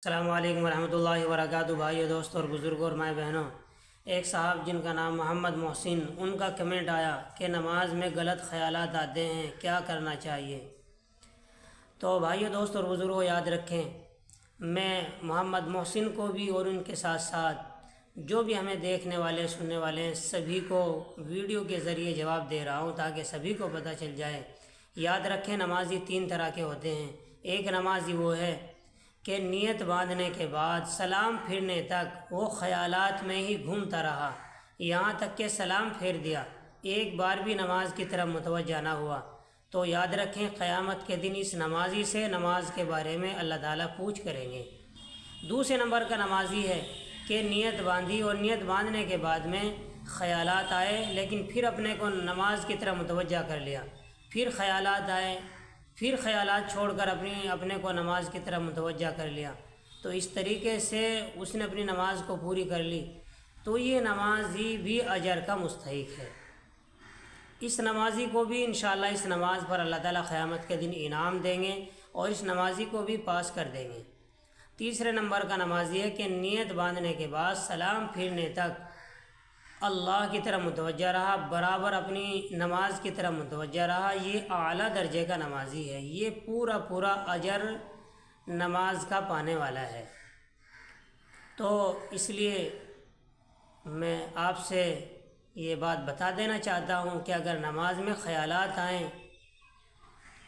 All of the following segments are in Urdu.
السلام علیکم ورحمۃ اللہ وبرکاتہ۔ بھائیو، دوستوں اور بزرگوں اور مائیں بہنوں، ایک صاحب جن کا نام محمد محسن، ان کا کمنٹ آیا کہ نماز میں غلط خیالات آتے ہیں، کیا کرنا چاہیے؟ تو بھائیو، دوستوں اور بزرگوں، یاد رکھیں، میں محمد محسن کو بھی اور ان کے ساتھ ساتھ جو بھی ہمیں دیکھنے والے سننے والے ہیں سبھی کو ویڈیو کے ذریعے جواب دے رہا ہوں تاکہ سبھی کو پتہ چل جائے۔ یاد رکھیں، نمازی تین طرح کے ہوتے ہیں۔ ایک نمازی وہ ہے کہ نیت باندھنے کے بعد سلام پھرنے تک وہ خیالات میں ہی گھومتا رہا، یہاں تک کہ سلام پھیر دیا، ایک بار بھی نماز کی طرف متوجہ نہ ہوا، تو یاد رکھیں قیامت کے دن اس نمازی سے نماز کے بارے میں اللہ تعالیٰ پوچھ کریں گے۔ دوسرے نمبر کا نمازی ہے کہ نیت باندھی اور نیت باندھنے کے بعد میں خیالات آئے لیکن پھر اپنے کو نماز کی طرف متوجہ کر لیا، پھر خیالات آئے، پھر خیالات چھوڑ کر اپنے کو نماز کی طرف متوجہ کر لیا، تو اس طریقے سے اس نے اپنی نماز کو پوری کر لی، تو یہ نمازی بھی اجر کا مستحق ہے۔ اس نمازی کو بھی انشاءاللہ اس نماز پر اللہ تعالیٰ قیامت کے دن انعام دیں گے اور اس نمازی کو بھی پاس کر دیں گے۔ تیسرے نمبر کا نمازی ہے کہ نیت باندھنے کے بعد سلام پھرنے تک اللہ کی طرف متوجہ رہا، برابر اپنی نماز کی طرف متوجہ رہا، یہ اعلیٰ درجے کا نمازی ہے، یہ پورا اجر نماز کا پانے والا ہے۔ تو اس لیے میں آپ سے یہ بات بتا دینا چاہتا ہوں کہ اگر نماز میں خیالات آئیں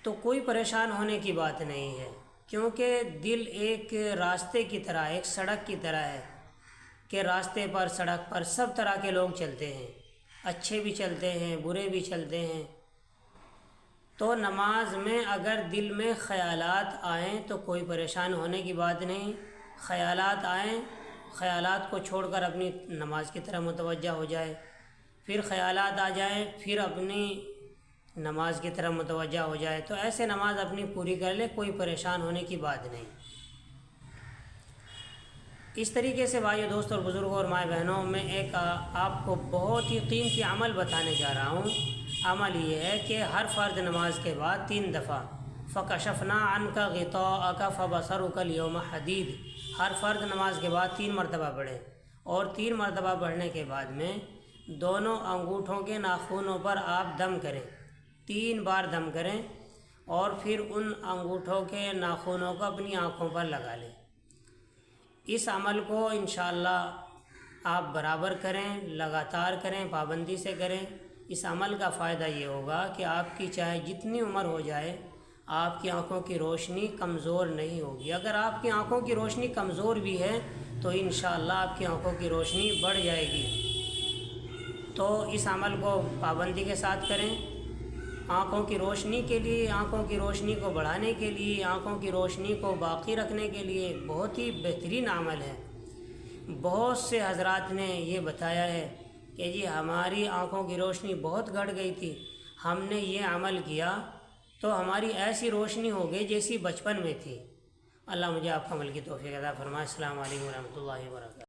تو کوئی پریشان ہونے کی بات نہیں ہے، کیونکہ دل ایک راستے کی طرح، ایک سڑک کی طرح ہے کہ راستے پر، سڑک پر سب طرح کے لوگ چلتے ہیں، اچھے بھی چلتے ہیں، برے بھی چلتے ہیں۔ تو نماز میں اگر دل میں خیالات آئیں تو کوئی پریشان ہونے کی بات نہیں، خیالات آئیں، خیالات کو چھوڑ کر اپنی نماز کی طرف متوجہ ہو جائے، پھر خیالات آ جائیں، پھر اپنی نماز کی طرف متوجہ ہو جائے، تو ایسے نماز اپنی پوری کر لے، کوئی پریشان ہونے کی بات نہیں۔ اس طریقے سے بھائیو، دوستوں اور بزرگوں اور مائیں بہنوں، میں ایک آپ کو بہت ہی قیمتی عمل بتانے جا رہا ہوں۔ عمل یہ ہے کہ ہر فرض نماز کے بعد 3 دفعہ فَكَشَفْنَا عَنْكَ غِطَاءَكَ فَبَصَرُكَ الْيَوْمَ حَدِيدٌ، ہر فرض نماز کے بعد 3 مرتبہ پڑھیں، اور 3 مرتبہ پڑھنے کے بعد میں دونوں انگوٹھوں کے ناخنوں پر آپ دم کریں، 3 بار دم کریں، اور پھر ان انگوٹھوں کے ناخنوں کو اپنی آنکھوں پر لگا لیں۔ اس عمل کو انشاءاللہ آپ برابر کریں، لگاتار کریں، پابندی سے کریں۔ اس عمل کا فائدہ یہ ہوگا کہ آپ کی چاہے جتنی عمر ہو جائے، آپ کی آنکھوں کی روشنی کمزور نہیں ہوگی۔ اگر آپ کی آنکھوں کی روشنی کمزور بھی ہے تو انشاءاللہ آپ کی آنکھوں کی روشنی بڑھ جائے گی۔ تو اس عمل کو پابندی کے ساتھ کریں۔ آنکھوں کی روشنی کے لیے، آنکھوں کی روشنی کو بڑھانے کے لیے، آنکھوں کی روشنی کو باقی رکھنے کے لیے بہت ہی بہترین عمل ہے۔ بہت سے حضرات نے یہ بتایا ہے کہ جی ہماری آنکھوں کی روشنی بہت گھٹ گئی تھی، ہم نے یہ عمل کیا تو ہماری ایسی روشنی ہو گئی جیسی بچپن میں تھی۔ اللہ مجھے آپ کو عمل کی توفیق عطا فرمائے۔ السلام علیکم ورحمۃ اللہ وبرکاتہ۔